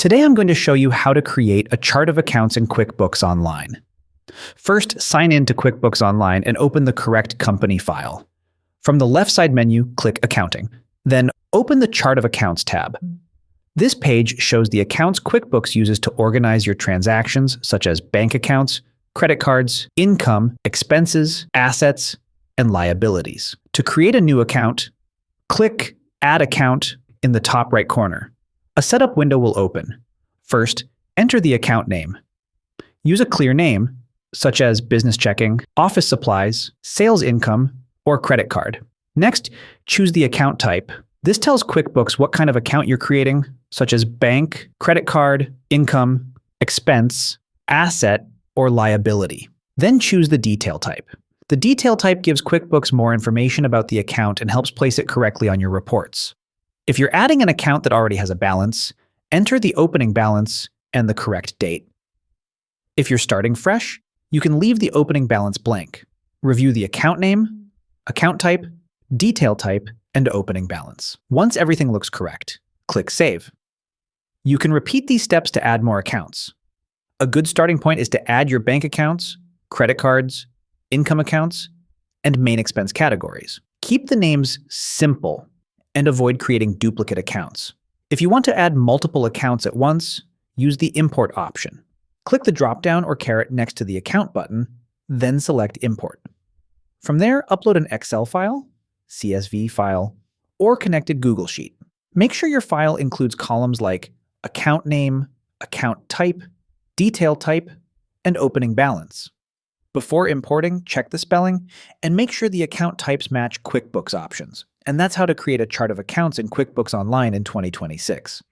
Today I'm going to show you how to create a chart of accounts in QuickBooks Online. First, sign in to QuickBooks Online and open the correct company file. From the left side menu, click Accounting. Then open the Chart of Accounts tab. This page shows the accounts QuickBooks uses to organize your transactions, such as bank accounts, credit cards, income, expenses, assets, and liabilities. To create a new account, click Add Account in the top right corner. A setup window will open. First, enter the account name. Use a clear name, such as business checking, office supplies, sales income, or credit card. Next, choose the account type. This tells QuickBooks what kind of account you're creating, such as bank, credit card, income, expense, asset, or liability. Then choose the detail type. The detail type gives QuickBooks more information about the account and helps place it correctly on your reports. If you're adding an account that already has a balance, enter the opening balance and the correct date. If you're starting fresh, you can leave the opening balance blank. Review the account name, account type, detail type, and opening balance. Once everything looks correct, click Save. You can repeat these steps to add more accounts. A good starting point is to add your bank accounts, credit cards, income accounts, and main expense categories. Keep the names simple and avoid creating duplicate accounts. If you want to add multiple accounts at once, use the Import option. Click the drop-down or caret next to the Account button, then select Import. From there, upload an Excel file, CSV file, or connected Google Sheet. Make sure your file includes columns like account name, account type, detail type, and opening balance. Before importing, check the spelling and make sure the account types match QuickBooks options. And that's how to create a chart of accounts in QuickBooks Online in 2026.